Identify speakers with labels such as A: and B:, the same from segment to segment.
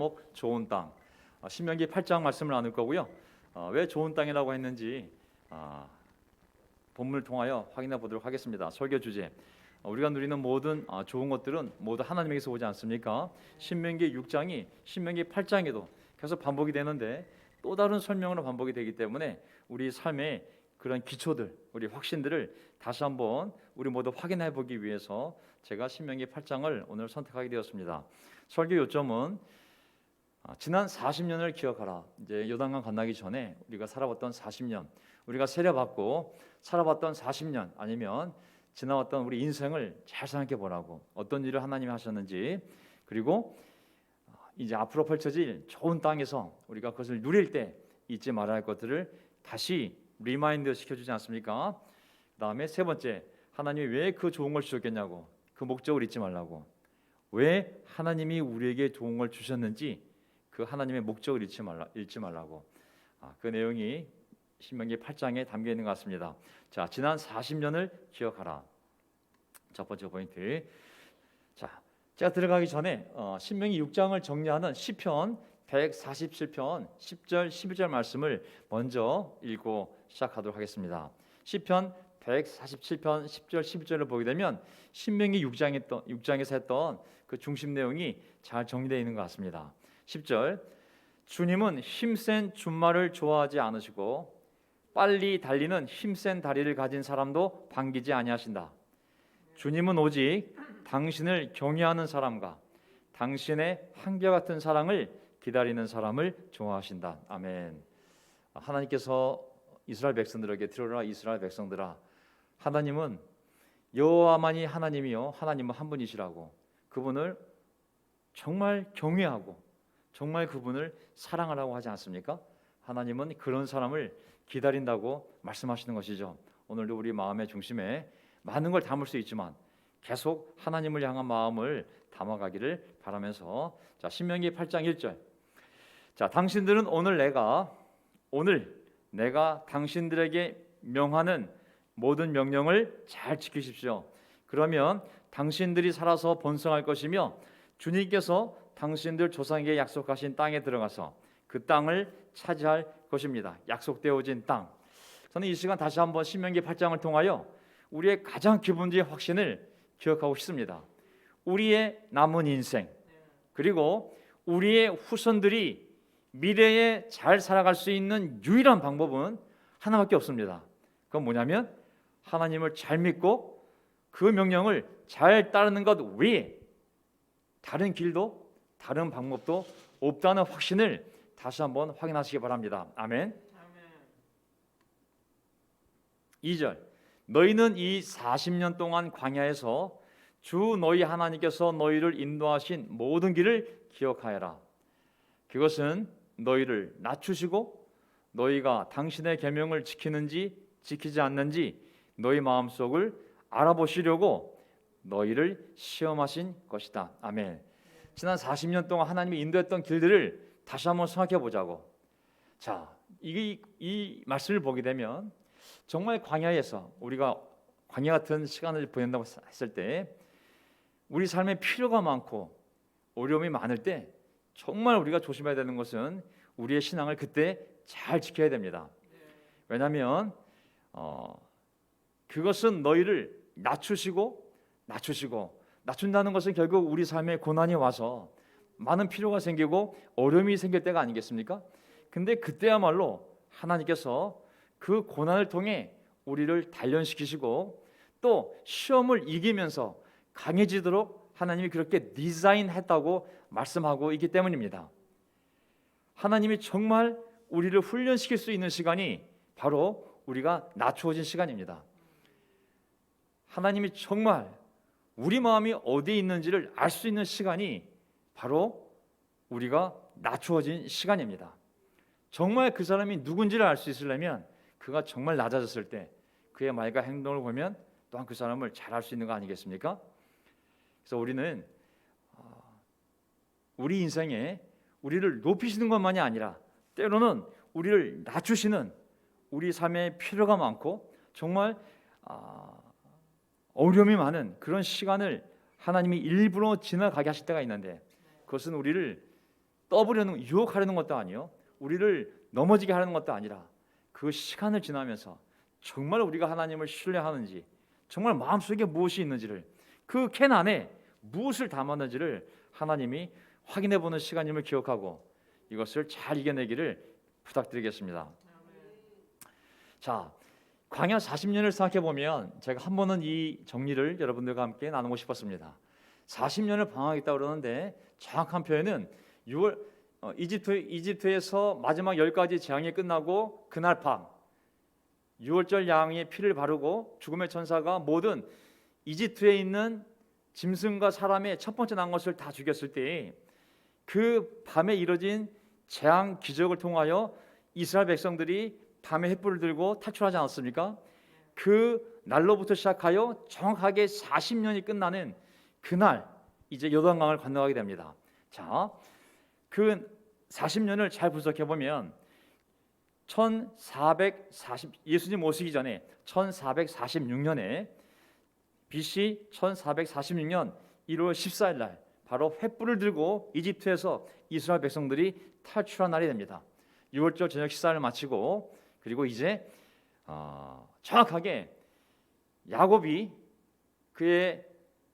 A: 제목 좋은 땅. 신명기 8장 말씀을 나눌 거고요. 왜 좋은 땅이라고 했는지 본문을 통하여 확인해 보도록 하겠습니다. 설교 주제. 우리가 누리는 모든 좋은 것들은 모두 하나님에게서 오지 않습니까? 신명기 6장이 신명기 8장에도 계속 반복이 되는데 또 다른 설명으로 반복이 되기 때문에 우리 삶의 그런 기초들, 우리 확신들을 다시 한번 우리 모두 확인해 보기 위해서 제가 신명기 8장을 오늘 선택하게 되었습니다. 설교 요점은 지난 40년을 기억하라. 이제 요단강 건너기 전에 우리가 살아봤던 40년, 우리가 세례받고 살아봤던 40년, 아니면 지나왔던 우리 인생을 잘 생각해 보라고, 어떤 일을 하나님이 하셨는지, 그리고 이제 앞으로 펼쳐질 좋은 땅에서 우리가 그것을 누릴 때 잊지 말아야 할 것들을 다시 리마인드 시켜주지 않습니까? 그 다음에 세 번째, 하나님이 왜 그 좋은 걸 주셨겠냐고, 그 목적을 잊지 말라고, 왜 하나님이 우리에게 좋은 걸 주셨는지 그 하나님의 목적을 잊지 말라고. 그 내용이 신명기 8장에 담겨 있는 것 같습니다. 자, 지난 40년을 기억하라. 첫 번째 포인트. 자, 제가 들어가기 전에 신명기 6장을 정리하는 시편 147편 10절 11절 말씀을 먼저 읽고 시작하도록 하겠습니다. 시편 147편 10절 11절을 보게 되면 신명기 6장에서 했던 그 중심 내용이 잘 정리되어 있는 것 같습니다. 10절, 주님은 힘센 준말을 좋아하지 않으시고 빨리 달리는 힘센 다리를 가진 사람도 반기지 아니하신다. 주님은 오직 당신을 경외하는 사람과 당신의 한결같은 사랑을 기다리는 사람을 좋아하신다. 아멘. 하나님께서 이스라엘 백성들에게 들으라 이스라엘 백성들아, 하나님은 여호와만이 하나님이요 하나님은 한 분이시라고, 그분을 정말 경외하고 정말 그분을 사랑하라고 하지 않습니까? 하나님은 그런 사람을 기다린다고 말씀하시는 것이죠. 오늘도 우리 마음의 중심에 많은 걸 담을 수 있지만 계속 하나님을 향한 마음을 담아가기를 바라면서, 자, 신명기 8장 1절. 자, 당신들은 오늘 내가 당신들에게 명하는 모든 명령을 잘 지키십시오. 그러면 당신들이 살아서 번성할 것이며 주님께서 당신들 조상에게 약속하신 땅에 들어가서 그 땅을 차지할 것입니다. 약속되어진 땅. 저는 이 시간 다시 한번 신명기 8장을 통하여 우리의 가장 기본적인 확신을 기억하고 싶습니다. 우리의 남은 인생, 그리고 우리의 후손들이 미래에 잘 살아갈 수 있는 유일한 방법은 하나밖에 없습니다. 그건 뭐냐면 하나님을 잘 믿고 그 명령을 잘 따르는 것 외에 다른 길도 다른 방법도 없다는 확신을 다시 한번 확인하시기 바랍니다. 아멘. 2절, 너희는 이 40년 동안 광야에서 주 너희 하나님께서 너희를 인도하신 모든 길을 기억하여라. 그것은 너희를 낮추시고 너희가 당신의 계명을 지키는지 지키지 않는지 너희 마음속을 알아보시려고 너희를 시험하신 것이다. 아멘. 지난 40년 동안 하나님이 인도했던 길들을 다시 한번 생각해 보자고. 자, 이 말씀을 보게 되면 정말 광야에서 우리가 광야 같은 시간을 보낸다고 했을 때 우리 삶에 필요가 많고 어려움이 많을 때 정말 우리가 조심해야 되는 것은 우리의 신앙을 그때 잘 지켜야 됩니다. 왜냐하면 그것은 너희를 낮춘다는 것은 결국 우리 삶에 고난이 와서 많은 필요가 생기고 어려움이 생길 때가 아니겠습니까? 근데 그때야말로 하나님께서 그 고난을 통해 우리를 단련시키시고 또 시험을 이기면서 강해지도록 하나님이 그렇게 디자인했다고 말씀하고 있기 때문입니다. 하나님이 정말 우리를 훈련시킬 수 있는 시간이 바로 우리가 낮추어진 시간입니다. 하나님이 정말 우리 마음이 어디에 있는지를 알 수 있는 시간이 바로 우리가 낮추어진 시간입니다. 정말 그 사람이 누군지를 알 수 있으려면 그가 정말 낮아졌을 때 그의 말과 행동을 보면 또한 그 사람을 잘 알 수 있는 거 아니겠습니까? 그래서 우리는 우리 인생에 우리를 높이시는 것만이 아니라 때로는 우리를 낮추시는 우리 삶에 필요가 많고 정말 어려움이 많은 그런 시간을 하나님이 일부러 지나가게 하실 때가 있는데 그것은 우리를 떠보려는, 유혹하려는 것도 아니요, 우리를 넘어지게 하려는 것도 아니라 그 시간을 지나면서 정말 우리가 하나님을 신뢰하는지, 정말 마음속에 무엇이 있는지를, 그 캔 안에 무엇을 담았는지를 하나님이 확인해 보는 시간임을 기억하고 이것을 잘 이겨내기를 부탁드리겠습니다. 자, 광야 40년을 생각해 보면 제가 한 번은 이 정리를 여러분들과 함께 나누고 싶었습니다. 40년을 방황했다 그러는데 정확한 표현은 6월 이집트에서 마지막 10가지 재앙이 끝나고 그날 밤 6월절 양의 피를 바르고 죽음의 천사가 모든 이집트에 있는 짐승과 사람의 첫 번째 난 것을 다 죽였을 때 그 밤에 이뤄진 재앙 기적을 통하여 이스라엘 백성들이 밤에 횃불을 들고 탈출하지 않았습니까? 그 날로부터 시작하여 정확하게 40년이 끝나는 그날 이제 요단강을 건너가게 됩니다. 자, 그 40년을 잘 분석해 보면 1440 예수님 오시기 전에 1446년에 BC 1446년 1월 14일 날 바로 횃불을 들고 이집트에서 이스라엘 백성들이 탈출한 날이 됩니다. 6월절 저녁 식사를 마치고 그리고 이제 정확하게 야곱이 그의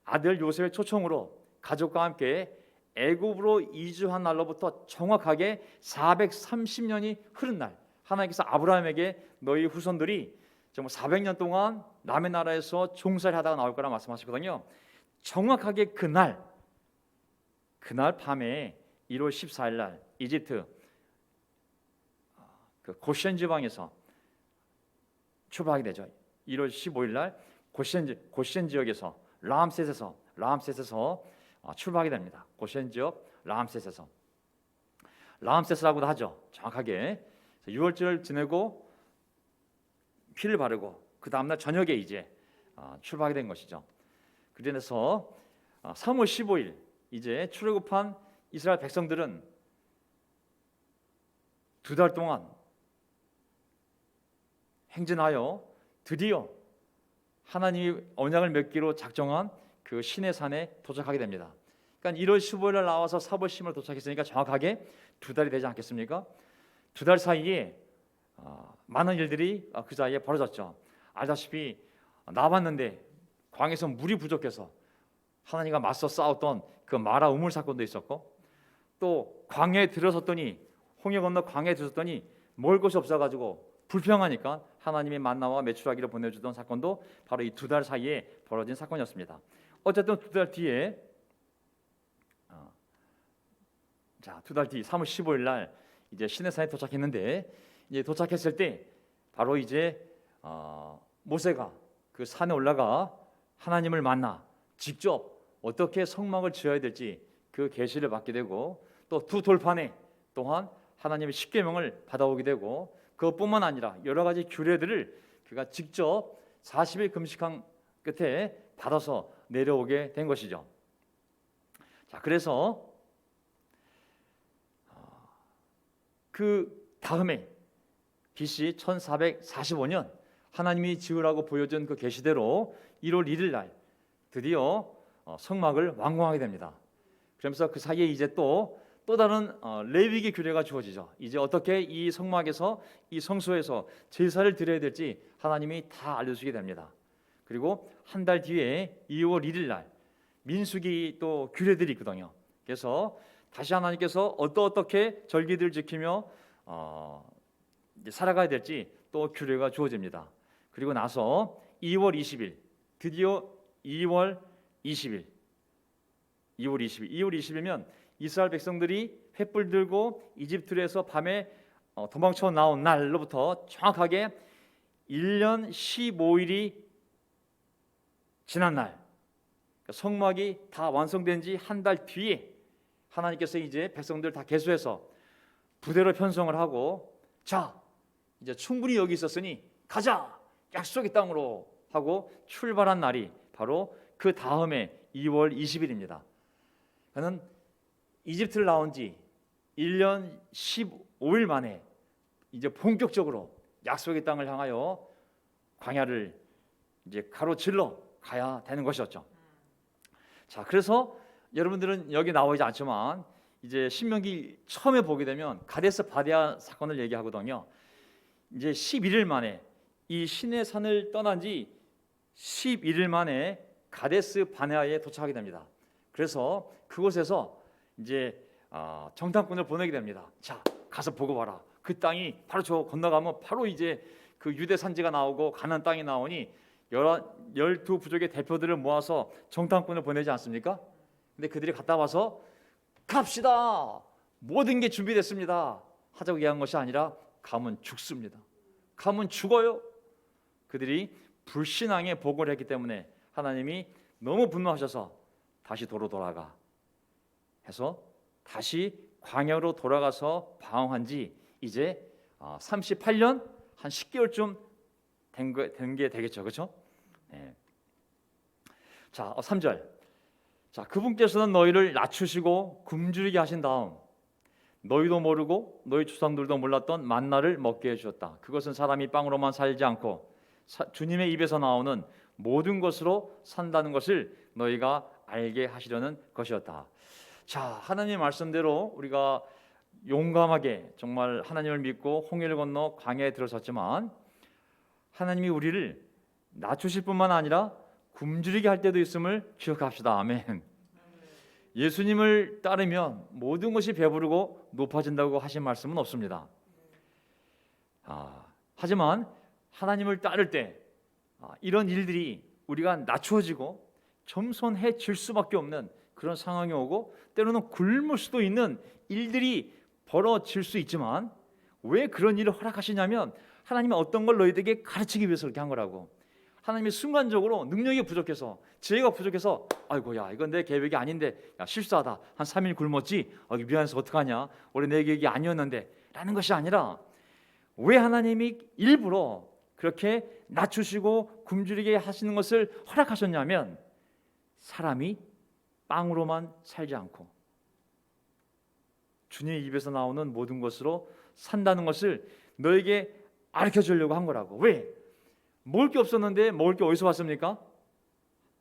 A: 아들 요셉의 초청으로 가족과 함께 애굽으로 이주한 날로부터 정확하게 430년이 흐른 날, 하나님께서 아브라함에게 너희 후손들이 정말 400년 동안 남의 나라에서 종살이 하다가 나올 거라 말씀하셨거든요. 정확하게 그날 밤에 1월 14일 날 이집트 그 고셴 지방에서 출발하게 되죠. 1월 15일 날 고셴 지역에서 라암셋에서 출발하게 됩니다. 고셴 지역 라암셋이라고도 하죠. 정확하게 6월절을 지내고 피를 바르고 그 다음날 저녁에 이제 출발하게 된 것이죠. 그래서 3월 15일 이제 출애굽한 이스라엘 백성들은 2달 동안 행진하여 드디어 하나님이 언약을 맺기로 작정한 그 시내산에 도착하게 됩니다. 그러니까 1월 15일 날 나와서 4월 10일 도착했으니까 정확하게 2달이 되지 않겠습니까? 2달 사이에 많은 일들이 그 사이에 벌어졌죠. 알다시피 나왔는데 광에서 물이 부족해서 하나님과 맞서 싸웠던 그 마라 우물 사건도 있었고, 또 광야에 들어섰더니 홍해 건너 광야에 들어섰더니 먹을 것이 없어가지고 불평하니까 하나님의 만나와 메추라기를 보내주던 사건도 바로 이 2달 사이에 벌어진 사건이었습니다. 어쨌든 2달 뒤에 2달 뒤 3월 15일 날 이제 시내산에 도착했는데, 이제 도착했을 때 바로 이제 모세가 그 산에 올라가 하나님을 만나 직접 어떻게 성막을 지어야 될지 그 계시를 받게 되고, 또 두 돌판에 또한 하나님의 십계명을 받아오게 되고, 그것뿐만 아니라 여러 가지 규례들을 그가 직접 40일 금식한 끝에 받아서 내려오게 된 것이죠. 자, 그래서 그 다음에 BC 1445년 하나님이 지으라고 보여준 그 계시대로 1월 1일 날 드디어 성막을 완공하게 됩니다. 그러면서 그 사이에 이제 또 다른 레위기 규례가 주어지죠. 이제 어떻게 이 성막에서 이 성소에서 제사를 드려야 될지 하나님이 다 알려주게 됩니다. 그리고 한 달 뒤에 2월 1일 날 민수기 또 규례들이 있거든요. 그래서 다시 하나님께서 어떻게 절기들을 지키며 이제 살아가야 될지 또 규례가 주어집니다. 그리고 나서 2월 20일 드디어 2월 20일이면 이스라엘 백성들이 횃불 들고 이집트에서 밤에 도망쳐 나온 날로부터 정확하게 1년 15일이 지난 날, 성막이 다 완성된 지 한 달 뒤에 하나님께서 이제 백성들 다 계수해서 부대로 편성을 하고, 자 이제 충분히 여기 있었으니 가자 약속의 땅으로 하고 출발한 날이 바로 그 다음에 2월 20일입니다. 저는 이집트를 나온 지 1년 15일 만에 이제 본격적으로 약속의 땅을 향하여 광야를 이제 가로질러 가야 되는 것이었죠. 자, 그래서 여러분들은 여기 나오지 않지만 이제 신명기 처음에 보게 되면 가데스 바네아 사건을 얘기하거든요. 이제 11일 만에 이 시내 산을 떠난 지 11일 만에 가데스 바네아에 도착하게 됩니다. 그래서 그곳에서 이제 정탐꾼을 보내게 됩니다. 자, 가서 보고 봐라. 그 땅이 바로 저 건너가면 바로 이제 그 유대 산지가 나오고 가나안 땅이 나오니 12부족의 대표들을 모아서 정탐꾼을 보내지 않습니까? 근데 그들이 갔다 와서 갑시다. 모든 게 준비됐습니다. 하자고 얘기한 것이 아니라 가면 죽습니다. 가면 죽어요. 그들이 불신앙에 보고를 했기 때문에 하나님이 너무 분노하셔서 다시 도로 돌아가 해서 다시 광야로 돌아가서 방황한 지 이제 38년 한 10개월쯤 된 게 되겠죠. 그렇죠? 네. 자, 3절. 자, 그분께서는 너희를 낮추시고 굶주리게 하신 다음 너희도 모르고 너희 조상들도 몰랐던 만나를 먹게 해주셨다. 그것은 사람이 빵으로만 살지 않고 주님의 입에서 나오는 모든 것으로 산다는 것을 너희가 알게 하시려는 것이었다. 자, 하나님의 말씀대로 우리가 용감하게 정말 하나님을 믿고 홍해를 건너 광야에 들어섰지만 하나님이 우리를 낮추실 뿐만 아니라 굶주리게 할 때도 있음을 기억합시다. 아멘. 예수님을 따르면 모든 것이 배부르고 높아진다고 하신 말씀은 없습니다. 하지만 하나님을 따를 때 이런 일들이 우리가 낮추어지고 겸손해질 수밖에 없는 그런 상황이 오고 때로는 굶을 수도 있는 일들이 벌어질 수 있지만 왜 그런 일을 허락하시냐면 하나님은 어떤 걸 너희들에게 가르치기 위해서 그렇게 한 거라고. 하나님이 순간적으로 능력이 부족해서 지혜가 부족해서 아이고야 이건 내 계획이 아닌데 야 실수하다 한 3일 굶었지 미안해서 어떡하냐 원래 내 계획이 아니었는데 라는 것이 아니라 왜 하나님이 일부러 그렇게 낮추시고 굶주리게 하시는 것을 허락하셨냐면 사람이 빵으로만 살지 않고 주님의 입에서 나오는 모든 것으로 산다는 것을 너에게 가르쳐 주려고 한 거라고. 왜? 먹을 게 없었는데 먹을 게 어디서 왔습니까?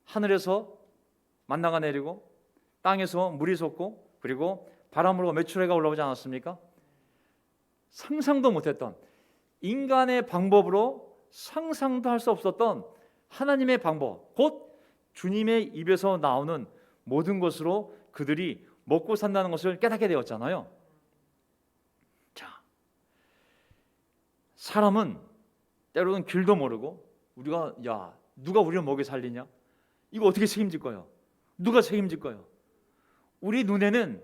A: 하늘에서 만나가 내리고 땅에서 물이 솟고 그리고 바람으로 메추라기가 올라오지 않았습니까? 상상도 못했던 인간의 방법으로 상상도 할 수 없었던 하나님의 방법, 곧 주님의 입에서 나오는 모든 것으로 그들이 먹고 산다는 것을 깨닫게 되었잖아요. 자, 사람은 때로는 길도 모르고 우리가 누가 우리를 먹여 살리냐? 이거 어떻게 책임질 거예요? 누가 책임질 거예요? 우리 눈에는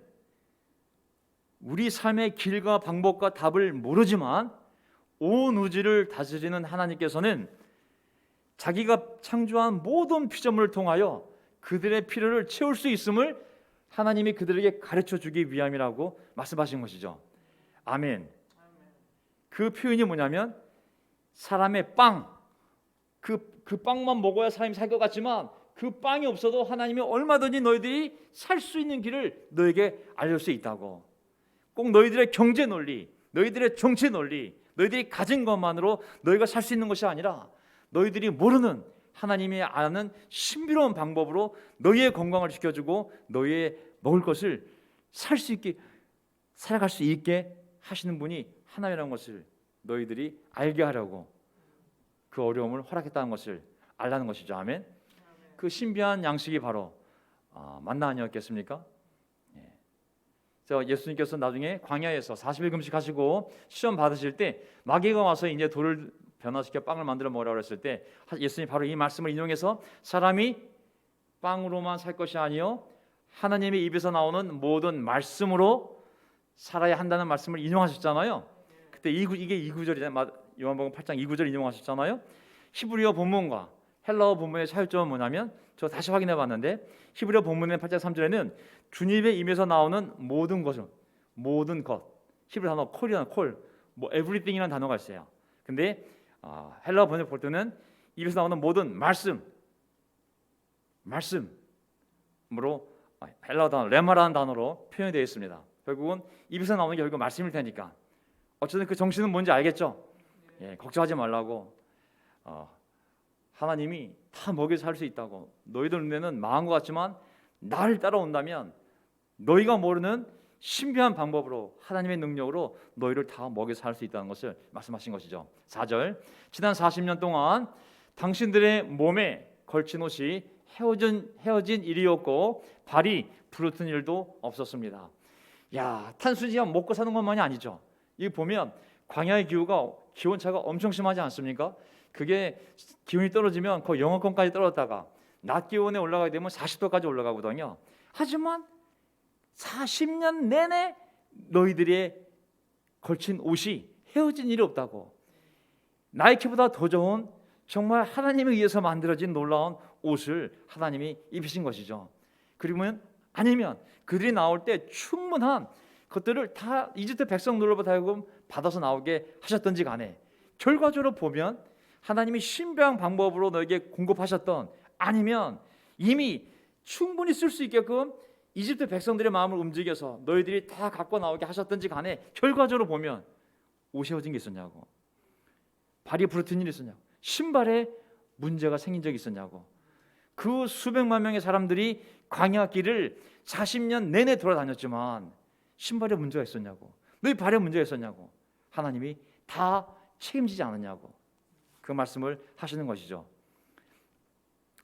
A: 우리 삶의 길과 방법과 답을 모르지만 온 우주를 다스리는 하나님께서는 자기가 창조한 모든 피조물을 통하여 그들의 필요를 채울 수 있음을 하나님이 그들에게 가르쳐 주기 위함이라고 말씀하신 것이죠. 아멘. 그 표현이 뭐냐면 사람의 빵, 그 빵만 먹어야 사람이 살 것 같지만 그 빵이 없어도 하나님이 얼마든지 너희들이 살 수 있는 길을 너에게 알릴 수 있다고. 꼭 너희들의 경제 논리, 너희들의 정치 논리, 너희들이 가진 것만으로 너희가 살 수 있는 것이 아니라 너희들이 모르는 하나님이 아는 신비로운 방법으로 너희의 건강을 지켜주고 너희의 먹을 것을 살 수 있게 살아갈 수 있게 하시는 분이 하나님이라는 것을 너희들이 알게 하려고 그 어려움을 허락했다는 것을 알라는 것이죠. 아멘. 그 신비한 양식이 바로 만나 아니었겠습니까? 예수님께서 나중에 광야에서 40일 금식하시고 시험 받으실 때 마귀가 와서 이제 돌을 변화시켜 빵을 만들어 먹으라고 했을 때 예수님이 바로 이 말씀을 인용해서 사람이 빵으로만 살 것이 아니요 하나님의 입에서 나오는 모든 말씀으로 살아야 한다는 말씀을 인용하셨잖아요. 그때 이게 2구절이잖아요. 요한복음 8장 2구절 인용하셨잖아요. 히브리어 본문과 헬라어 본문의 차이점은 뭐냐면 저 다시 확인해 봤는데 히브리어 본문의 8장 3절에는 주님의 입에서 나오는 모든 것은 모든 것 히브리 단어 콜이라는 콜 뭐 everything이라는 단어가 있어요. 근데 헬라어 번역 볼 때는 입에서 나오는 모든 말씀으로 헬라어 단어 레마라는 단어로 표현이 되어 있습니다. 결국은 입에서 나오는 게 결국 말씀일 테니까 어쨌든 그 정신은 뭔지 알겠죠? 걱정하지 말라고 하나님이 다 먹여 살 수 있다고. 너희들 눈에는 망한 것 같지만 나를 따라온다면 너희가 모르는 신비한 방법으로 하나님의 능력으로 너희를 다 먹여 살 수 있다는 것을 말씀하신 것이죠. 4절, 지난 40년 동안 당신들의 몸에 걸친 옷이 헤어진 일이었고 발이 부르튼 일도 없었습니다. 야, 탄수지만 먹고 사는 것만이 아니죠. 이 보면 광야의 기온차가 엄청 심하지 않습니까? 그게 기온이 떨어지면 거의 영하권까지 떨어졌다가 낮 기온에 올라가게 되면 40도까지 올라가거든요. 하지만 40년 내내 너희들의 걸친 옷이 헤어진 일이 없다고. 나이키보다 더 좋은 정말 하나님에 의해서 만들어진 놀라운 옷을 하나님이 입히신 것이죠. 그러면 아니면 그들이 나올 때 충분한 것들을 다 이집트 백성들로부터 하여금 받아서 나오게 하셨던지 간에 결과적으로 보면 하나님이 신비한 방법으로 너에게 공급하셨던, 아니면 이미 충분히 쓸 수 있게끔 이집트 백성들의 마음을 움직여서 너희들이 다 갖고 나오게 하셨던지 간에 결과적으로 보면 옷이 헤어진 게 있었냐고, 발이 부르튼 일이 있었냐고, 신발에 문제가 생긴 적이 있었냐고. 그 수백만 명의 사람들이 광야 길을 40년 내내 돌아다녔지만 신발에 문제가 있었냐고, 너희 발에 문제가 있었냐고, 하나님이 다 책임지지 않았냐고 그 말씀을 하시는 것이죠.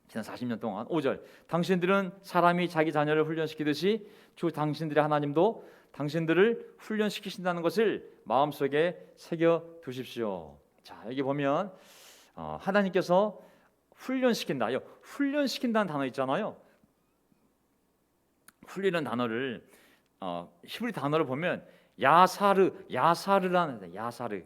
A: 지난 40년 동안 5절, 당신들은 사람이 자기 자녀를 훈련시키듯이 주 당신들의 하나님도 당신들을 훈련시키신다는 것을 마음속에 새겨 두십시오. 자, 여기 보면 하나님께서 훈련시킨다. 훈련시킨다는 단어 있잖아요. 훈리는 단어를 히브리 단어를 보면 야사르라는, 야사르.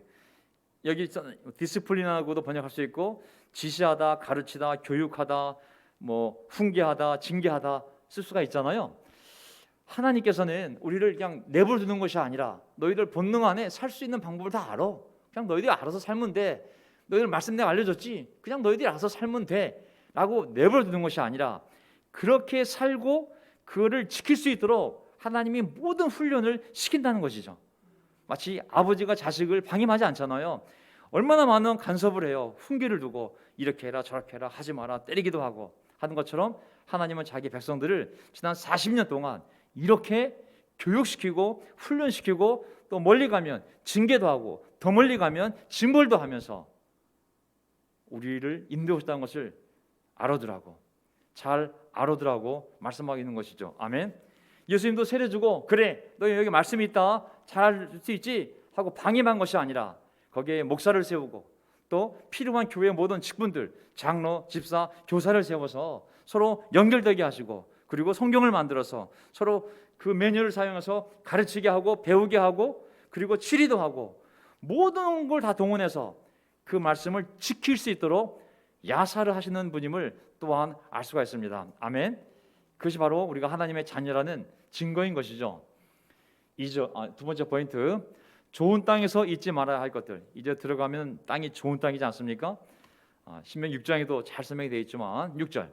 A: 여기 디스플린하고도 번역할 수 있고 지시하다, 가르치다, 교육하다, 뭐 훈계하다, 징계하다 쓸 수가 있잖아요. 하나님께서는 우리를 그냥 내버려 두는 것이 아니라 너희들 본능 안에 살 수 있는 방법을 다 알아. 그냥 너희들이 알아서 살면 돼. 너희들 말씀 내가 알려줬지. 그냥 너희들이 알아서 살면 돼. 라고 내버려 두는 것이 아니라 그렇게 살고 그거를 지킬 수 있도록 하나님이 모든 훈련을 시킨다는 것이죠. 마치 아버지가 자식을 방임하지 않잖아요. 얼마나 많은 간섭을 해요. 훈계를 두고 이렇게 해라 저렇게 해라 하지 마라 때리기도 하고 하는 것처럼 하나님은 자기 백성들을 지난 40년 동안 이렇게 교육시키고 훈련시키고 또 멀리 가면 징계도 하고 더 멀리 가면 징벌도 하면서 우리를 인도하셨다는 것을 알아두라고, 잘 알아두라고 말씀하고 있는 것이죠. 아멘. 예수님도 세례 주고 그래 너 여기 말씀이 있다 잘 알 수 있지 하고 방임한 것이 아니라 거기에 목사를 세우고 또 필요한 교회의 모든 직분들 장로, 집사, 교사를 세워서 서로 연결되게 하시고 그리고 성경을 만들어서 서로 그 매뉴얼을 사용해서 가르치게 하고 배우게 하고 그리고 치리도 하고 모든 걸 다 동원해서 그 말씀을 지킬 수 있도록 야사를 하시는 분임을 또한 알 수가 있습니다. 아멘. 그것이 바로 우리가 하나님의 자녀라는 증거인 것이죠. 두 번째 포인트, 좋은 땅에서 잊지 말아야 할 것들. 이제 들어가면 땅이 좋은 땅이지 않습니까? 신명기 6장에도 잘 설명이 되어 있지만 6절,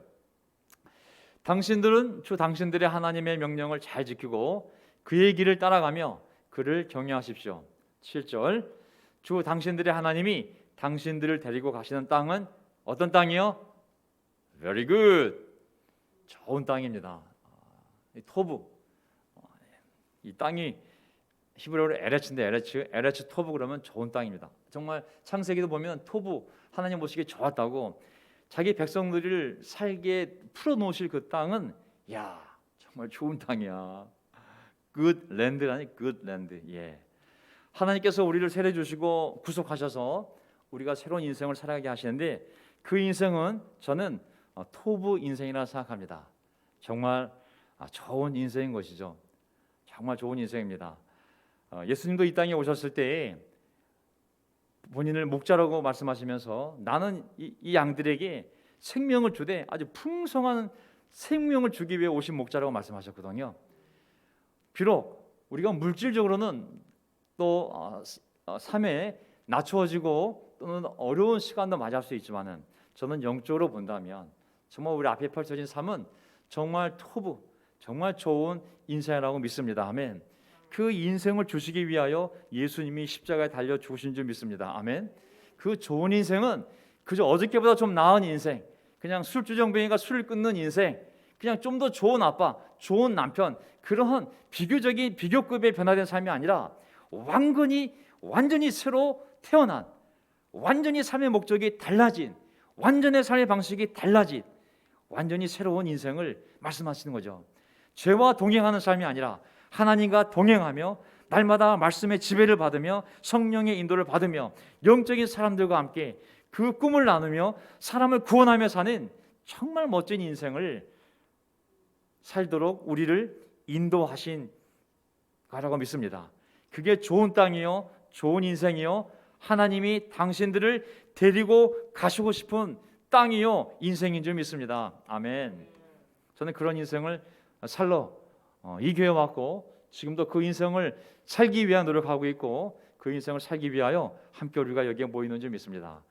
A: 당신들은 주 당신들의 하나님의 명령을 잘 지키고 그의 길을 따라가며 그를 경외하십시오. 7절, 주 당신들의 하나님이 당신들을 데리고 가시는 땅은 어떤 땅이요? Very good, 좋은 땅입니다. 토부, 이 땅이 히브리어로 에레츠인데 에레츠 토부 그러면 좋은 땅입니다. 정말 창세기도 보면 토부 하나님 보시기에 좋았다고 자기 백성들을 살게 풀어놓으실 그 땅은 야 정말 좋은 땅이야. Good land라니 good land. 예. 하나님께서 우리를 세례 주시고 구속하셔서 우리가 새로운 인생을 살아가게 하시는데 그 인생은 저는 토부 인생이라 생각합니다. 정말 좋은 인생인 것이죠. 정말 좋은 인생입니다. 예수님도 이 땅에 오셨을 때 본인을 목자라고 말씀하시면서 나는 이 양들에게 생명을 주되 아주 풍성한 생명을 주기 위해 오신 목자라고 말씀하셨거든요. 비록 우리가 물질적으로는 또 삶에 낮추어지고 또는 어려운 시간도 맞이할 수 있지만은 저는 영적으로 본다면 정말 우리 앞에 펼쳐진 삶은 정말 토부, 정말 좋은 인생이라고 믿습니다. 아멘. 그 인생을 주시기 위하여 예수님이 십자가에 달려 죽으신 줄 믿습니다. 아멘. 그 좋은 인생은 그저 어저께보다 좀 나은 인생, 그냥 술주정뱅이가 술을 끊는 인생, 그냥 좀 더 좋은 아빠, 좋은 남편, 그러한 비교적인 비교급의 변화된 삶이 아니라 완전히 새로 태어난, 완전히 삶의 목적이 달라진, 완전히 삶의 방식이 달라진 완전히 새로운 인생을 말씀하시는 거죠. 죄와 동행하는 삶이 아니라 하나님과 동행하며 날마다 말씀의 지배를 받으며 성령의 인도를 받으며 영적인 사람들과 함께 그 꿈을 나누며 사람을 구원하며 사는 정말 멋진 인생을 살도록 우리를 인도하신 거라고 믿습니다. 그게 좋은 땅이요, 좋은 인생이요, 하나님이 당신들을 데리고 가시고 싶은 땅이요, 인생인 줄 믿습니다. 아멘. 저는 그런 인생을 살러 이 교회 왔고 지금도 그 인생을 살기 위한 노력하고 있고 그 인생을 살기 위하여 함께 우리가 여기에 모이는 줄 믿습니다.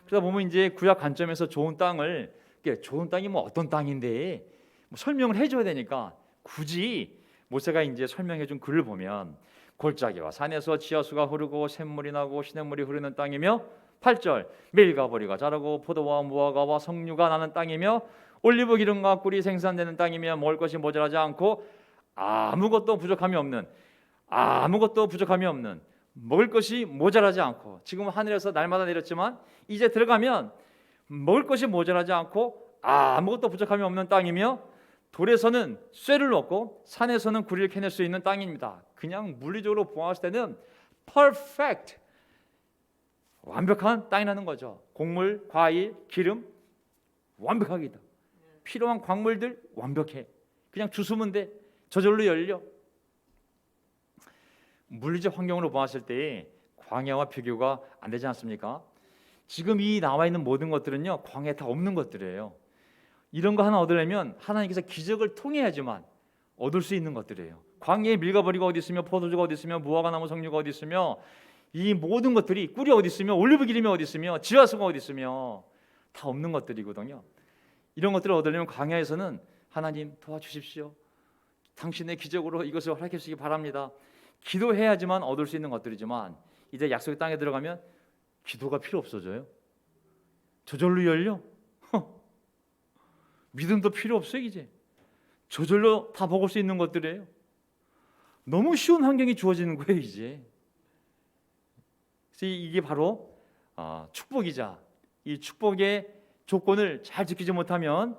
A: 그러다 보면 이제 구약 관점에서 좋은 땅을, 좋은 땅이 뭐 어떤 땅인데 뭐 설명을 해줘야 되니까 굳이 모세가 이제 설명해준 글을 보면 골짜기와 산에서 지하수가 흐르고 샘물이 나고 시냇물이 흐르는 땅이며 8절 밀과 보리가 자라고 포도와 무화과와 석류가 나는 땅이며 올리브 기름과 꿀이 생산되는 땅이며 먹을 것이 모자라지 않고 아무것도 부족함이 없는 먹을 것이 모자라지 않고, 지금 하늘에서 날마다 내렸지만 이제 들어가면 먹을 것이 모자라지 않고 아무것도 부족함이 없는 땅이며 돌에서는 쇠를 넣고 산에서는 구리를 캐낼 수 있는 땅입니다. 그냥 물리적으로 보았을 때는 perfect, 완벽한 땅이라는 거죠. 곡물, 과일, 기름 완벽하게 있다. 필요한 광물들 완벽해. 그냥 주스면 돼. 저절로 열려. 물리적 환경으로 보았을 때 광야와 비교가 안 되지 않습니까? 지금 이 나와 있는 모든 것들은요, 광야에 다 없는 것들이에요. 이런 거 하나 얻으려면 하나님께서 기적을 통해야지만 얻을 수 있는 것들이에요. 광야에 밀과 보리가 어디 있으며 포도주가 어디 있으며 무화과 나무 석류가 어디 있으며 이 모든 것들이, 꿀이 어디 있으며 올리브 기름이 어디 있으며 지하수가 어디 있으며 다 없는 것들이거든요. 이런 것들을 얻으려면 광야에서는 하나님 도와주십시오, 당신의 기적으로 이것을 허락해 주시기 바랍니다, 기도해야지만 얻을 수 있는 것들이지만 이제 약속의 땅에 들어가면 기도가 필요 없어져요. 저절로 열려. 믿음도 필요 없어요. 이제 저절로 다 먹을 수 있는 것들이에요. 너무 쉬운 환경이 주어지는 거예요 이제. 그래서 이게 바로 축복이자, 이 축복의 조건을 잘 지키지 못하면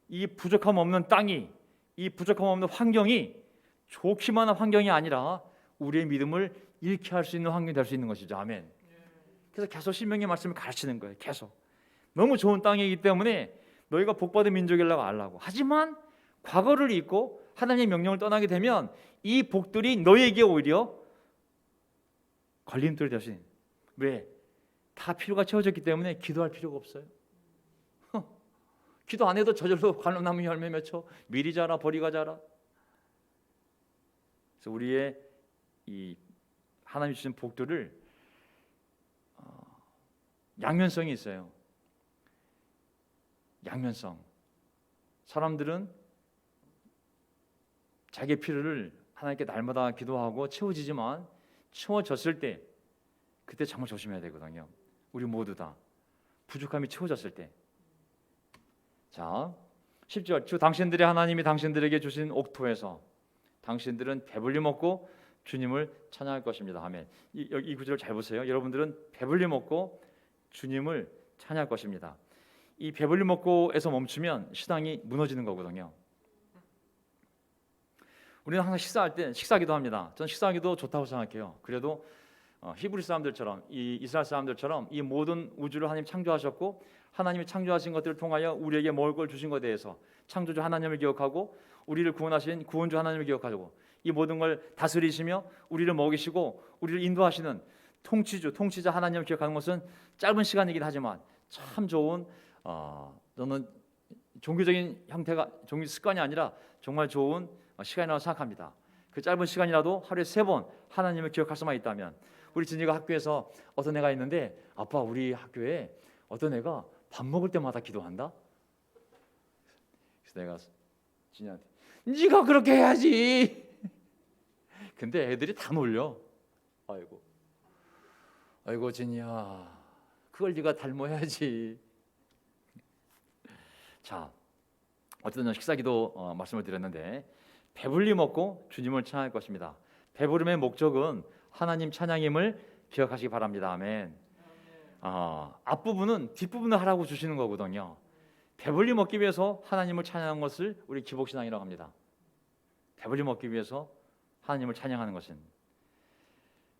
A: 이 부족함 없는 땅이, 이 부족함 없는 환경이 좋기만 한 환경이 아니라 우리의 믿음을 잃게 할 수 있는 환경이 될 수 있는 것이죠. 아멘. 그래서 계속 신명의 말씀을 가르치는 거예요. 계속. 너무 좋은 땅이기 때문에 너희가 복받은 민족이라고 알라고. 하지만 과거를 잊고 하나님의 명령을 떠나게 되면 이 복들이 너희에게 오히려 걸림돌이 될 수 있는. 왜? 다 필요가 채워졌기 때문에 기도할 필요가 없어요. 기도 안 해도 저절로 감람나무 열매 맺혀 밀이 자라 보리가 자라. 그래서 우리의 이 하나님 주신 복들을 양면성이 있어요. 양면성. 사람들은 자기의 필요를 하나님께 날마다 기도하고 채워지지만 채워졌을 때 그때 정말 조심해야 되거든요. 우리 모두 다 부족함이 채워졌을 때. 자, 10절 주 당신들의 하나님이 당신들에게 주신 옥토에서 당신들은 배불리 먹고 주님을 찬양할 것입니다. 아멘. 이 구절을 잘 보세요. 여러분들은 배불리 먹고 주님을 찬양할 것입니다. 이 배불리 먹고에서 멈추면 신앙이 무너지는 거거든요. 우리는 항상 식사할 때 식사기도 합니다. 저는 식사기도 좋다고 생각해요. 그래도 히브리 사람들처럼, 이 이스라엘 사람들처럼 이 모든 우주를 하나님 창조하셨고 하나님이 창조하신 것들을 통하여 우리에게 먹을 걸 주신 것에 대해서 창조주 하나님을 기억하고 우리를 구원하신 구원주 하나님을 기억하고 이 모든 걸 다스리시며 우리를 먹이시고 우리를 인도하시는 통치자 하나님을 기억하는 것은 짧은 시간이긴 하지만 참 좋은, 저는 종교적인 형태가, 종교 습관이 아니라 정말 좋은 시간이라고 생각합니다. 그 짧은 시간이라도 하루에 3번 하나님을 기억할 수만 있다면. 우리 진이가 학교에서 어떤 애가 있는데, 아빠 우리 학교에 어떤 애가 밥 먹을 때마다 기도한다. 그래서 내가 진이한테 네가 그렇게 해야지. 근데 애들이 다 놀려. 아이고 진이야, 그걸 네가 닮아야지. 자, 어쨌든 식사기도 말씀을 드렸는데 배불리 먹고 주님을 찬양할 것입니다. 배부름의 목적은 하나님 찬양임을 기억하시기 바랍니다. 아멘. 앞부분은 뒷부분을 하라고 주시는 거거든요. 배불리 먹기 위해서 하나님을 찬양하는 것을 우리 기복신앙이라고 합니다. 배불리 먹기 위해서 하나님을 찬양하는 것은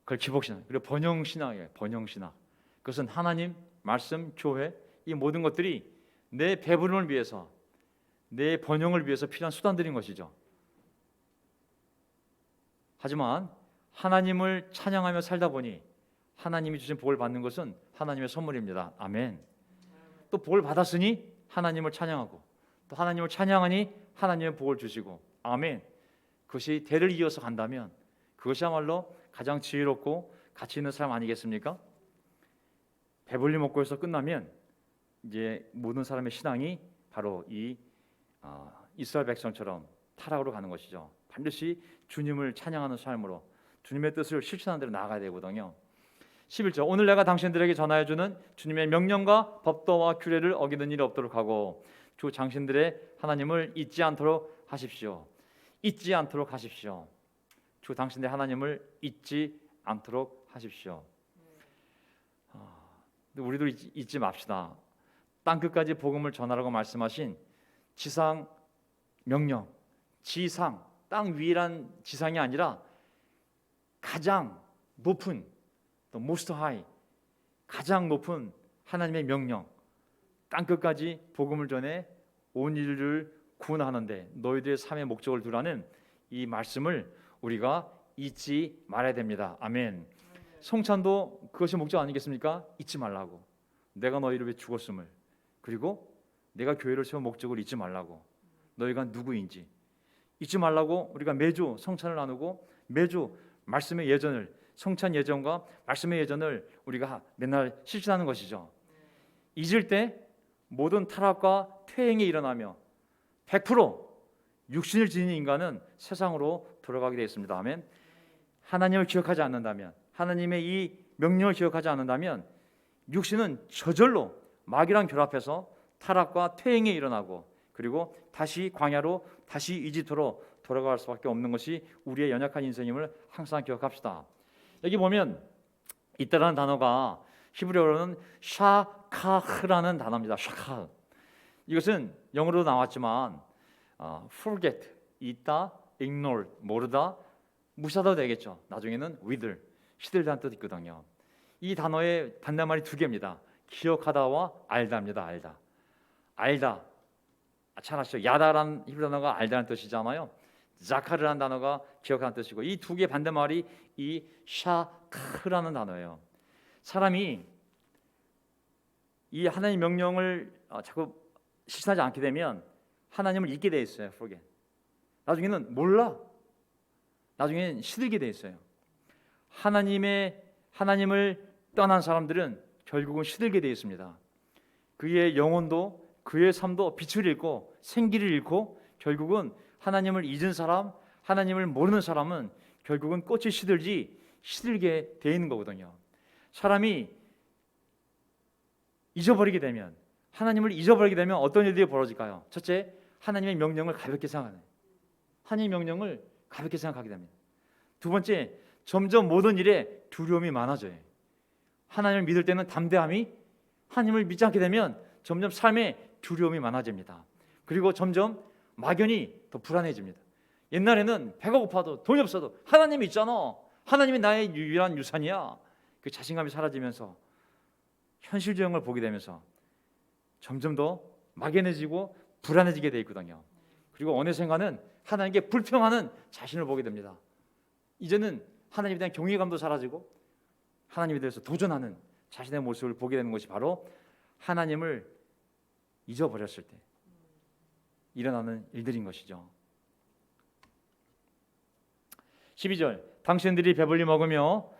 A: 그걸 기복신앙, 그리고 번영신앙이에요. 번영신앙. 그것은 하나님, 말씀, 교회, 이 모든 것들이 내 배부름을 위해서, 내 번영을 위해서 필요한 수단들인 것이죠. 하지만 하나님을 찬양하며 살다 보니 하나님이 주신 복을 받는 것은 하나님의 선물입니다. 아멘. 또 복을 받았으니 하나님을 찬양하고, 또 하나님을 찬양하니 하나님의 복을 주시고, 아멘. 그것이 대를 이어서 간다면 그것이야말로 가장 지혜롭고 가치 있는 삶 아니겠습니까? 배불리 먹고 해서 끝나면 이제 모든 사람의 신앙이 바로 이 이스라엘 백성처럼 타락으로 가는 것이죠. 반드시 주님을 찬양하는 삶으로 주님의 뜻을 실천하는 대로 나아가야 되거든요. 11절, 오늘 내가 당신들에게 전하여주는 주님의 명령과 법도와 규례를 어기는 일이 없도록 하고 주 당신들의 하나님을 잊지 않도록 하십시오. 잊지 않도록 하십시오. 주 당신의 하나님을 잊지 않도록 하십시오. 우리도 잊지 맙시다. 땅끝까지 복음을 전하라고 말씀하신 지상 명령, 지상, 땅 위란 지상이 아니라 가장 높은, 또 most high, 가장 높은 하나님의 명령, 땅끝까지 복음을 전해 온 인류를 구원하는데 너희들의 삶의 목적을 두라는 이 말씀을 우리가 잊지 말아야 됩니다. 아멘. 성찬도 그것이 목적 아니겠습니까? 잊지 말라고. 내가 너희를 위해 죽었음을, 그리고 내가 교회를 세운 목적을 잊지 말라고, 너희가 누구인지 잊지 말라고 우리가 매주 성찬을 나누고 매주 말씀의 예전을, 성찬 예전과 말씀의 예전을 우리가 맨날 실천하는 것이죠. 잊을 때 모든 타락과 퇴행이 일어나며 100% 육신을 지닌 인간은 세상으로 돌아가게 되어 있습니다. 아멘. 하나님을 기억하지 않는다면, 하나님의 이 명령을 기억하지 않는다면 육신은 저절로 마귀랑 결합해서 타락과 퇴행이 일어나고, 그리고 다시 광야로, 다시 이집트로 돌아갈 수밖에 없는 것이 우리의 연약한 인생임을 항상 기억합시다. 여기 보면 이때라는 단어가 히브리어로는 샤카흐라는 단어입니다. 샤카흐. 이것은 영어로 나왔지만 forget, 잊다, ignore, 모르다, 무시하다 되겠죠. 나중에는 wither, 시들다는 뜻이 있거든요. 이 단어의 반대말이 두 개입니다. 기억하다와 알다입니다. 알다. 알다. 잘 아시죠? 야다라는 히브리 단어가 알다는 뜻이잖아요. 자카르라는 단어가 기억하는 뜻이고, 이 두 개의 반대말이 이 샤크라는 단어예요. 사람이 이 하나님의 명령을 자꾸 실천하지 않게 되면 하나님을 잊게 돼 있어요. forget. 나중에는 몰라. 나중에는 시들게 돼 있어요. 하나님을 떠난 사람들은 결국은 시들게 돼 있습니다. 그의 영혼도, 그의 삶도 빛을 잃고 생기를 잃고, 결국은 하나님을 잊은 사람, 하나님을 모르는 사람은 결국은 꽃이 시들게 돼 있는 거거든요. 사람이 잊어버리게 되면, 하나님을 잊어버리게 되면 어떤 일들이 벌어질까요? 첫째, 하나님의 명령을 가볍게 생각하는, 하나님의 명령을 가볍게 생각하게 됩니다. 두 번째, 점점 모든 일에 두려움이 많아져요. 하나님을 믿을 때는 담대함이, 하나님을 믿지 않게 되면 점점 삶에 두려움이 많아집니다. 그리고 점점 막연히 더 불안해집니다. 옛날에는 배가 고파도 돈이 없어도 하나님이 있잖아, 하나님이 나의 유일한 유산이야, 그 자신감이 사라지면서 현실적인 걸 보게 되면서 점점 더 막연해지고 불안해지게 돼 있거든요. 그리고 어느샌가는 하나님께 불평하는 자신을 보게 됩니다. 이제는 하나님에 대한 경외감도 사라지고 하나님에 대해서 도전하는 자신의 모습을 보게 되는 것이 바로 하나님을 잊어버렸을 때 일어나는 일들인 것이죠. 12절, 당신들이 배불리 먹으며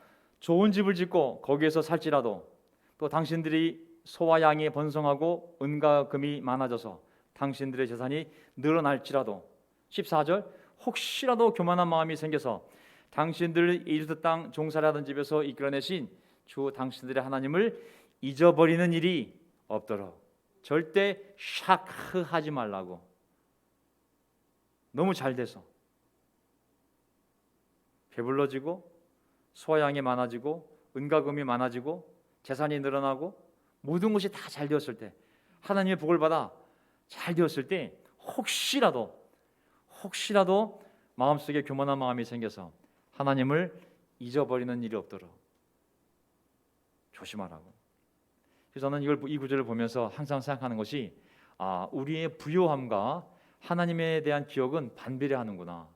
A: 좋은 집을 짓고 거기에서 살지라도, 또 당신들이 소와 양이 번성하고 은과 금이 많아져서 당신들의 재산이 늘어날지라도, 14절, 혹시라도 교만한 마음이 생겨서 당신들을 이집트 땅 종살이하던 집에서 이끌어내신 주 당신들의 하나님을 잊어버리는 일이 없도록 절대 샤크하지 말라고. 너무 잘 돼서, 배불러지고 소화양이 많아지고 은가금이 많아지고 재산이 늘어나고 모든 것이 다 잘 되었을 때, 하나님의 복을 받아 잘 되었을 때 혹시라도 마음속에 교만한 마음이 생겨서 하나님을 잊어버리는 일이 없도록 조심하라고. 그래서 저는 이 구절을 보면서 항상 생각하는 것이, 우리의 부요함과 하나님에 대한 기억은 반비례하는구나.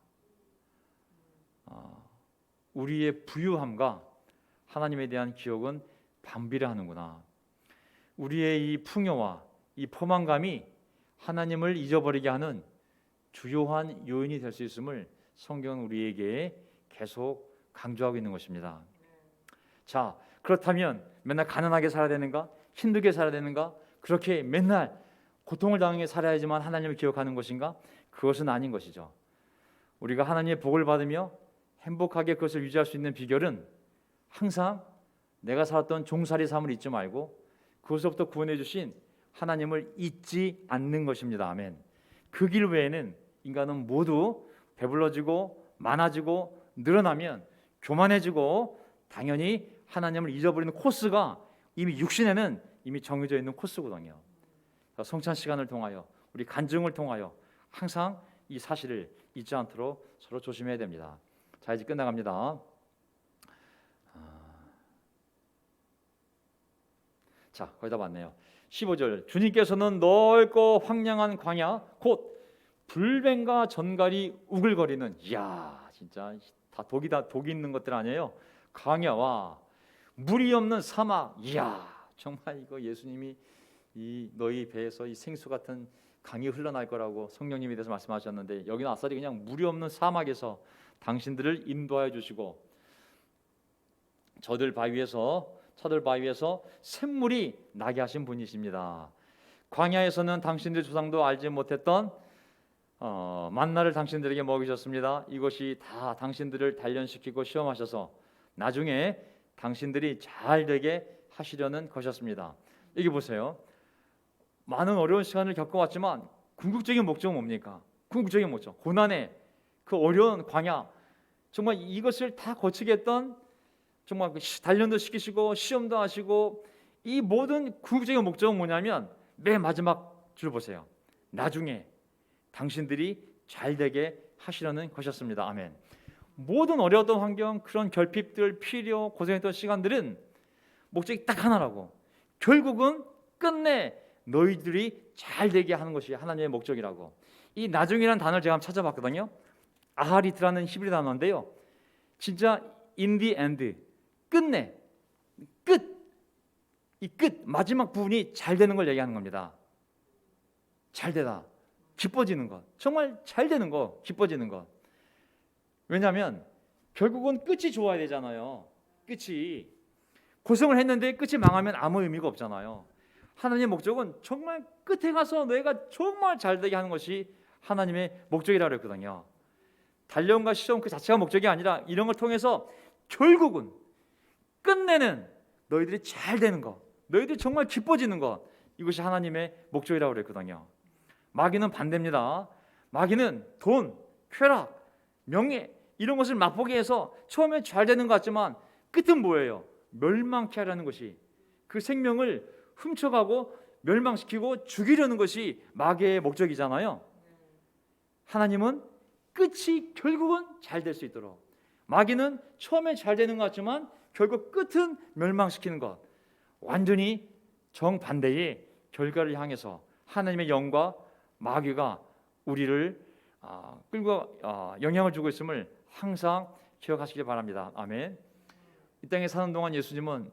A: 우리의 부유함과 하나님에 대한 기억은 반비례하는구나. 우리의 이 풍요와 이 포만감이 하나님을 잊어버리게 하는 주요한 요인이 될 수 있음을 성경은 우리에게 계속 강조하고 있는 것입니다. 자, 그렇다면 맨날 가난하게 살아야 되는가? 힘들게 살아야 되는가? 그렇게 맨날 고통을 당하게 살아야지만 하나님을 기억하는 것인가? 그것은 아닌 것이죠. 우리가 하나님의 복을 받으며 행복하게 그것을 유지할 수 있는 비결은 항상 내가 살았던 종살이 삶을 잊지 말고 그것으로부터 구원해 주신 하나님을 잊지 않는 것입니다. 아멘. 그 길 외에는 인간은 모두 배불러지고 많아지고 늘어나면 교만해지고 당연히 하나님을 잊어버리는 코스가 이미 육신에는 이미 정해져 있는 코스거든요. 성찬 시간을 통하여 우리 간증을 통하여 항상 이 사실을 잊지 않도록 서로 조심해야 됩니다. 자, 이제 끝나갑니다. 자, 거의 다 봤네요. 15절, 주님께서는 넓고 황량한 광야 곧 불뱀과 전갈이 우글거리는, 이야 진짜 다 독이 있는 것들 아니에요. 광야와 물이 없는 사막, 이야 정말 이거 예수님이 이 너희 배에서 이 생수 같은 강이 흘러날 거라고 성령님에 대해서 말씀하셨는데, 여기는 아싸리 그냥 물이 없는 사막에서 당신들을 인도하여 주시고 차들 바위에서 샘물이 나게 하신 분이십니다. 광야에서는 당신들 조상도 알지 못했던 만나를 당신들에게 먹이셨습니다. 이것이 다 당신들을 단련시키고 시험하셔서 나중에 당신들이 잘 되게 하시려는 것이었습니다. 여기 보세요. 많은 어려운 시간을 겪어왔지만 궁극적인 목적은 뭡니까? 궁극적인 목적, 고난의 그 어려운 광야, 정말 이것을 다 거치게 했던, 정말 단련도 시키시고 시험도 하시고, 이 모든 궁극적인 목적은 뭐냐면 맨 마지막 줄 보세요. 나중에 당신들이 잘 되게 하시려는 것이었습니다. 아멘. 모든 어려웠던 환경, 그런 결핍들, 필요, 고생했던 시간들은 목적이 딱 하나라고. 결국은 끝내 너희들이 잘 되게 하는 것이 하나님의 목적이라고. 이 나중이라는 단어를 제가 한번 찾아봤거든요. 아하리트라는 히브리 단어인데요, 진짜 in the end, 끝내, 이 끝 마지막 부분이 잘 되는 걸 얘기하는 겁니다. 잘 되다, 기뻐지는 것, 정말 잘 되는 거, 기뻐지는 것. 왜냐하면 결국은 끝이 좋아야 되잖아요. 끝이, 고생을 했는데 끝이 망하면 아무 의미가 없잖아요. 하나님의 목적은 정말 끝에 가서 너희가 정말 잘 되게 하는 것이 하나님의 목적이라고 했거든요. 단련과 시험 그 자체가 목적이 아니라 이런 걸 통해서 결국은 끝내는 너희들이 잘 되는 것, 너희들이 정말 기뻐지는 것, 이것이 하나님의 목적이라고 그랬거든요. 마귀는 반대입니다. 마귀는 돈, 쾌락, 명예 이런 것을 맛보게 해서 처음에 잘 되는 것 같지만 끝은 뭐예요? 멸망케 하려는 것이, 그 생명을 훔쳐가고 멸망시키고 죽이려는 것이 마귀의 목적이잖아요. 하나님은 끝이 결국은 잘 될 수 있도록, 마귀는 처음에 잘 되는 것 같지만 결국 끝은 멸망시키는 것, 완전히 정반대의 결과를 향해서 하나님의 영과 마귀가 우리를 끌고 영향을 주고 있음을 항상 기억하시길 바랍니다. 아멘. 이 땅에 사는 동안 예수님은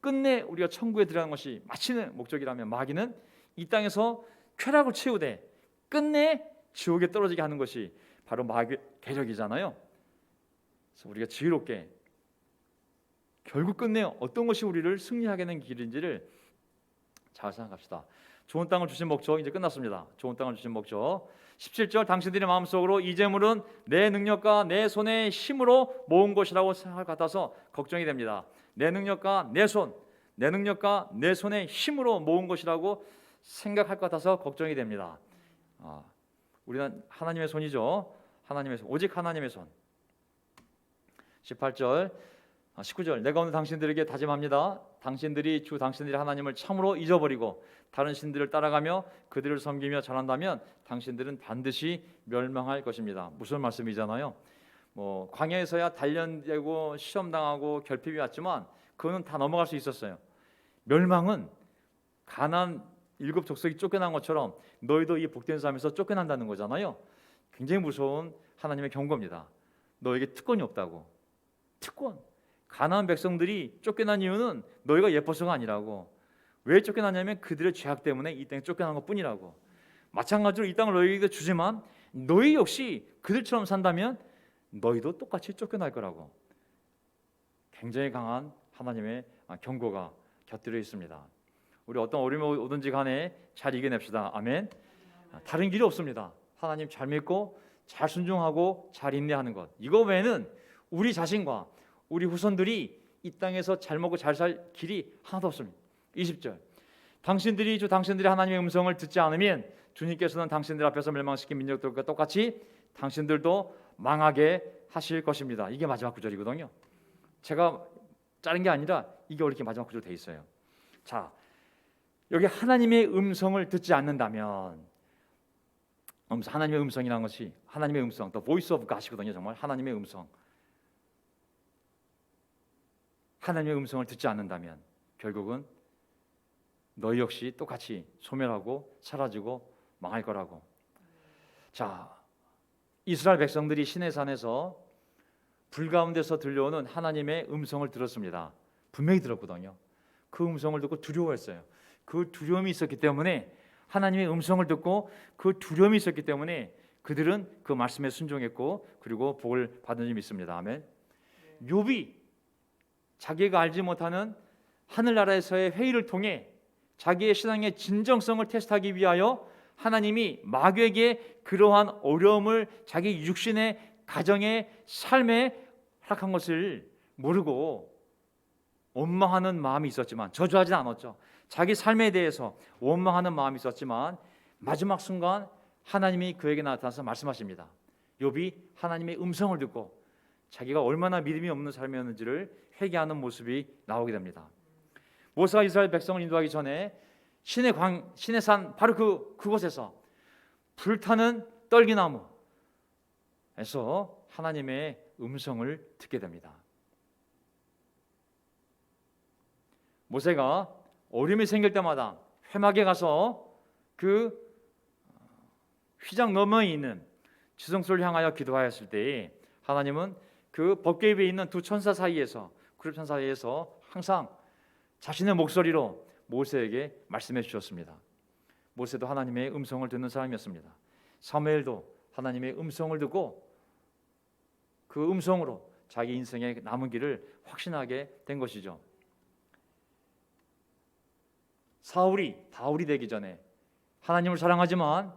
A: 끝내 우리가 천국에 들어가는 것이 마치는 목적이라면, 마귀는 이 땅에서 쾌락을 채우되 끝내 지옥에 떨어지게 하는 것이 바로 마귀의 계략이잖아요. 그래서 우리가 지혜롭게 결국 끝내 어떤 것이 우리를 승리하게 하는 길인지를 잘 생각합시다. 좋은 땅을 주신 목적 이제 끝났습니다. 좋은 땅을 주신 목적 17절, 당신들의 마음속으로 이 재물은 내 능력과 내 손의 힘으로 모은 것이라고 생각할 것 같아서 걱정이 됩니다. 내 능력과 내 손의 힘으로 모은 것이라고 생각할 것 같아서 걱정이 됩니다. 우리는 하나님의 손이죠. 하나님의 손, 오직 하나님의 손. 18절, 19절. 내가 오늘 당신들에게 다짐합니다. 당신들이 하나님을 참으로 잊어버리고 다른 신들을 따라가며 그들을 섬기며 전한다면 당신들은 반드시 멸망할 것입니다. 무슨 말씀이잖아요. 광야에서야 단련되고 시험당하고 결핍이 왔지만 그거는 다 넘어갈 수 있었어요. 멸망은 가나안 7 족속이 쫓겨난 것처럼 너희도 이 복된 삶에서 쫓겨난다는 거잖아요. 굉장히 무서운 하나님의 경고입니다. 너에게 특권이 없다고. 특권. 가나안 백성들이 쫓겨난 이유는 너희가 예뻐서가 아니라고. 왜 쫓겨났냐면 그들의 죄악 때문에 이 땅에 쫓겨난 것뿐이라고. 마찬가지로 이 땅을 너희에게 주지만 너희 역시 그들처럼 산다면 너희도 똑같이 쫓겨날 거라고. 굉장히 강한 하나님의 경고가 곁들여 있습니다. 우리 어떤 어려움이 오든지 간에 잘 이겨냅시다. 아멘. 다른 길이 없습니다. 하나님 잘 믿고 잘 순종하고 잘 인내하는 것. 이거 외에는 우리 자신과 우리 후손들이 이 땅에서 잘 먹고 잘 살 길이 하나도 없습니다. 20절. 당신들이 하나님의 음성을 듣지 않으면 주님께서는 당신들 앞에서 멸망시킨 민족들과 똑같이 당신들도 망하게 하실 것입니다. 이게 마지막 구절이거든요. 제가 자른 게 아니라 이게 이렇게 마지막 구절 돼 있어요. 자, 여기 하나님의 음성을 듣지 않는다면, 하나님의 음성이라는 것이 하나님의 음성, the voice of God이거든요. 정말 하나님의 음성. 하나님의 음성을 듣지 않는다면 결국은 너희 역시 똑같이 소멸하고 사라지고 망할 거라고. 자, 이스라엘 백성들이 시내산에서 불 가운데서 들려오는 하나님의 음성을 들었습니다. 분명히 들었거든요. 그 음성을 듣고 두려워했어요. 그 두려움이 있었기 때문에, 하나님의 음성을 듣고 그 두려움이 있었기 때문에 그들은 그 말씀에 순종했고 그리고 복을 받은 줄 믿습니다. 아멘. 욥이 자기가 알지 못하는 하늘나라에서의 회의를 통해 자기의 신앙의 진정성을 테스트하기 위하여 하나님이 마귀에게 그러한 어려움을 자기 육신의 가정의 삶에 허락한 것을 모르고 원망하는 마음이 있었지만, 저주하지는 않았죠. 자기 삶에 대해서 원망하는 마음이 있었지만 마지막 순간 하나님이 그에게 나타나서 말씀하십니다. 욥이 하나님의 음성을 듣고 자기가 얼마나 믿음이 없는 삶이었는지를 회개하는 모습이 나오게 됩니다. 모세가 이스라엘 백성을 인도하기 전에 신의 산 바로 그곳에서 불타는 떨기나무에서 하나님의 음성을 듣게 됩니다. 모세가 어려움이 생길 때마다 회막에 가서 그 휘장 너머에 있는 지성소를 향하여 기도하였을 때 하나님은 그 법궤 위에 있는 두 천사 사이에서, 그룹 천사 사이에서 항상 자신의 목소리로 모세에게 말씀해 주셨습니다. 모세도 하나님의 음성을 듣는 사람이었습니다. 사무엘도 하나님의 음성을 듣고 그 음성으로 자기 인생의 남은 길을 확신하게 된 것이죠. 사울이 다울이 되기 전에 하나님을 사랑하지만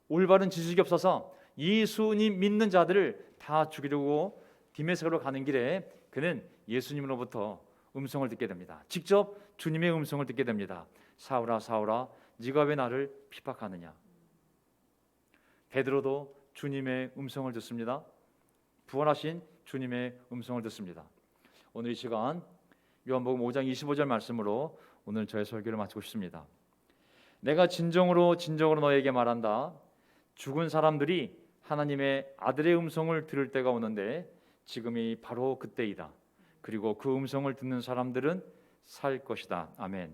A: 올바른 지식이 없어서 예수님 믿는 자들을 다 죽이려고 디메스크로 가는 길에 그는 예수님으로부터 음성을 듣게 됩니다. 직접 주님의 음성을 듣게 됩니다. 사울아 사울아 네가 왜 나를 핍박하느냐. 베드로도 주님의 음성을 듣습니다. 부활하신 주님의 음성을 듣습니다. 오늘 이 시간 요한복음 5장 25절 말씀으로 오늘 저의 설교를 마치고 싶습니다. 내가 진정으로 너에게 말한다. 죽은 사람들이 하나님의 아들의 음성을 들을 때가 오는데 지금이 바로 그때이다. 그리고 그 음성을 듣는 사람들은 살 것이다. 아멘.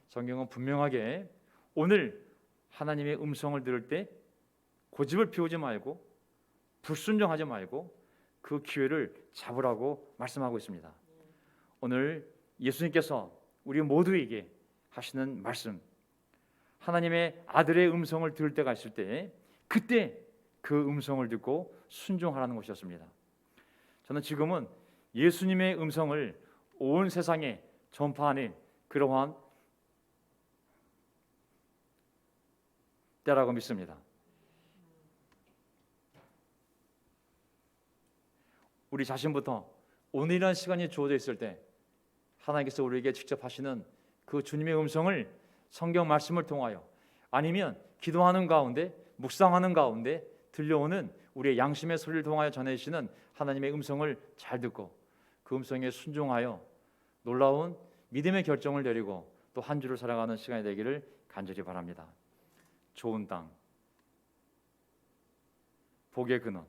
A: 성경은 분명하게 오늘 하나님의 음성을 들을 때 고집을 피우지 말고 불순종하지 말고 그 기회를 잡으라고 말씀하고 있습니다. 오늘 예수님께서 우리 모두에게 하시는 말씀, 하나님의 아들의 음성을 들을 때가 있을 때 그때 그 음성을 듣고 순종하라는 것이었습니다. 저는 지금은 예수님의 음성을 온 세상에 전파하는 그러한 때라고 믿습니다. 우리 자신부터 오늘이라는 시간이 주어져 있을 때 하나님께서 우리에게 직접 하시는 그 주님의 음성을 성경 말씀을 통하여 아니면 기도하는 가운데 묵상하는 가운데 들려오는 우리의 양심의 소리를 통하여 전해주시는 하나님의 음성을 잘 듣고 그 음성에 순종하여 놀라운 믿음의 결정을 내리고 또 한 주를 살아가는 시간이 되기를 간절히 바랍니다. 좋은 땅, 복의 근원.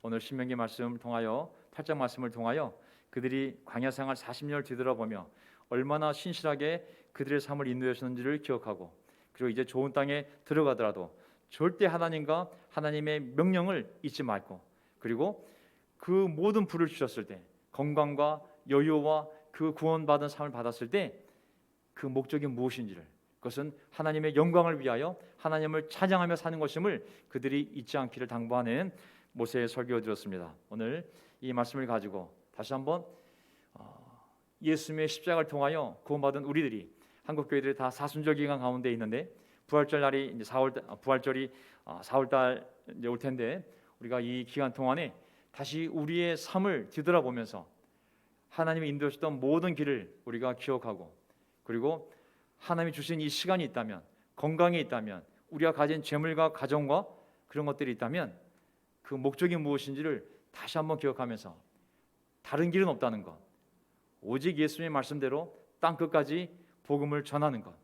A: 오늘 신명기 말씀을 통하여 8장 말씀을 통하여 그들이 광야 생활 40년을 뒤돌아보며 얼마나 신실하게 그들의 삶을 인도하셨는지를 기억하고 그리고 이제 좋은 땅에 들어가더라도 절대 하나님과 하나님의 명령을 잊지 말고 그리고 그 모든 부를 주셨을 때 건강과 여유와 그 구원받은 삶을 받았을 때 그 목적이 무엇인지를 그것은 하나님의 영광을 위하여 하나님을 찬양하며 사는 것임을 그들이 잊지 않기를 당부하는 모세의 설교드렸습니다. 오늘 이 말씀을 가지고 다시 한번 예수님의 십자가를 통하여 구원받은 우리들이 한국 교회들이 다 사순절 기간 가운데 있는데 부활절 날이 이제 부활절이 4월달 이제 올 텐데 우리가 이 기간 동안에 다시 우리의 삶을 뒤돌아보면서 하나님이 인도하셨던 모든 길을 우리가 기억하고 그리고 하나님이 주신 이 시간이 있다면 건강이 있다면 우리가 가진 재물과 가정과 그런 것들이 있다면 그 목적이 무엇인지를 다시 한번 기억하면서 다른 길은 없다는 것 오직 예수님의 말씀대로 땅끝까지 복음을 전하는 것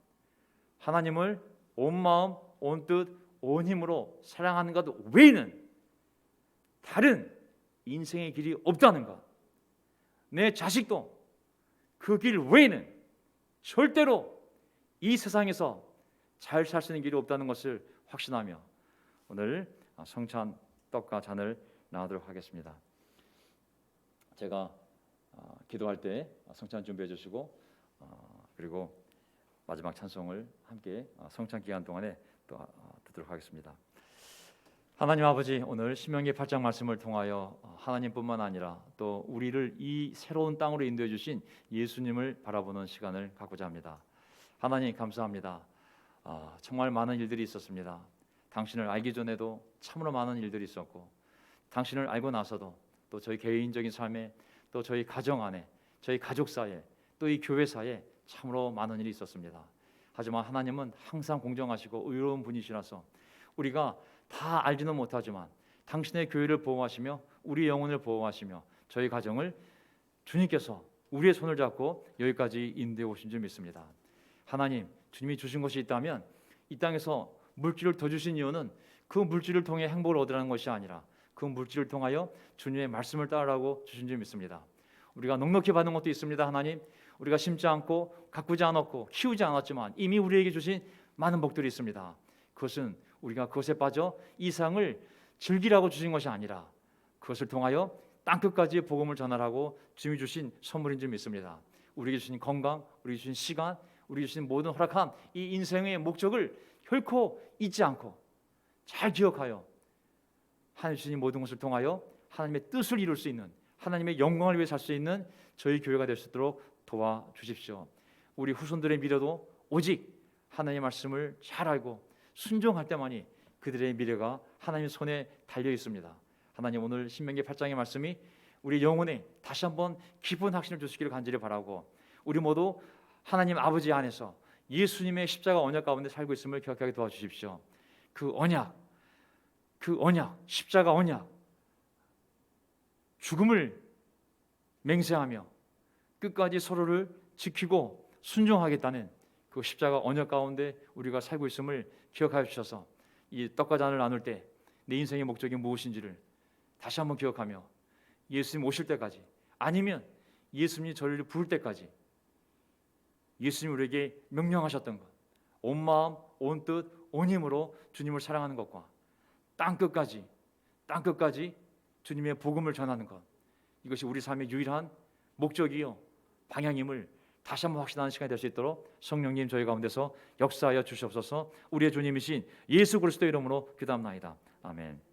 A: 하나님을 온 마음, 온 뜻, 온 힘으로 사랑하는 것 외에는 다른 인생의 길이 없다는 것 내 자식도 그 길 외에는 절대로 이 세상에서 잘 살 수 있는 길이 없다는 것을 확신하며 오늘 성찬 떡과 잔을 나누도록 하겠습니다. 제가 기도할 때 성찬 준비해 주시고 그리고 마지막 찬송을 함께 성찬 기간 동안에 또 듣도록 하겠습니다. 하나님 아버지 오늘 신명기 8장 말씀을 통하여 하나님뿐만 아니라 또 우리를 이 새로운 땅으로 인도해 주신 예수님을 바라보는 시간을 갖고자 합니다. 하나님 감사합니다. 정말 많은 일들이 있었습니다. 당신을 알기 전에도 참으로 많은 일들이 있었고 당신을 알고 나서도 또 저희 개인적인 삶에 또 저희 가정 안에 저희 가족 사이에 또 이 교회 사이에 참으로 많은 일이 있었습니다. 하지만 하나님은 항상 공정하시고 의로운 분이시라서 우리가 다 알지는 못하지만 당신의 교회를 보호하시며 우리 영혼을 보호하시며 저희 가정을 주님께서 우리의 손을 잡고 여기까지 인도해 오신 줄 믿습니다. 하나님 주님이 주신 것이 있다면 이 땅에서 물질을 더 주신 이유는 그 물질을 통해 행복을 얻으라는 것이 아니라 그 물질을 통하여 주님의 말씀을 따르라고 주신 줄 믿습니다. 우리가 넉넉히 받은 것도 있습니다. 하나님 우리가 심지 않고 가꾸지 않았고 키우지 않았지만 이미 우리에게 주신 많은 복들이 있습니다. 그것은 우리가 그것에 빠져 이 세상을 즐기라고 주신 것이 아니라 그것을 통하여 땅끝까지 복음을 전하라고 주님이 주신 선물인 줄 믿습니다. 우리에게 주신 건강, 우리에게 주신 시간, 우리에게 주신 모든 허락한 이 인생의 목적을 결코 잊지 않고 잘 기억하여 하나님 주신 모든 것을 통하여 하나님의 뜻을 이룰 수 있는 하나님의 영광을 위해 살 수 있는 저희 교회가 될 수 있도록 도와주십시오. 우리 후손들의 미래도 오직 하나님의 말씀을 잘 알고 순종할 때만이 그들의 미래가 하나님의 손에 달려 있습니다. 하나님 오늘 신명기 8장의 말씀이 우리 영혼에 다시 한번 깊은 확신을 주시기를 간절히 바라고 우리 모두 하나님 아버지 안에서 예수님의 십자가 언약 가운데 살고 있음을 기억하게 도와주십시오. 그 언약, 십자가 언약 죽음을 맹세하며 끝까지 서로를 지키고 순종하겠다는 그 십자가 언약 가운데 우리가 살고 있음을 기억하여 주셔서 이 떡과 잔을 나눌 때 내 인생의 목적이 무엇인지를 다시 한번 기억하며 예수님 오실 때까지 아니면 예수님이 저를 부를 때까지 예수님이 우리에게 명령하셨던 것 온 마음, 온 뜻, 온 힘으로 주님을 사랑하는 것과 땅끝까지 주님의 복음을 전하는 것 이것이 우리 삶의 유일한 목적이요 방향임을 다시 한번 확신하는 시간이 될 수 있도록 성령님 저희 가운데서 역사하여 주시옵소서. 우리의 주님이신 예수 그리스도의 이름으로 기도합나이다. 아멘.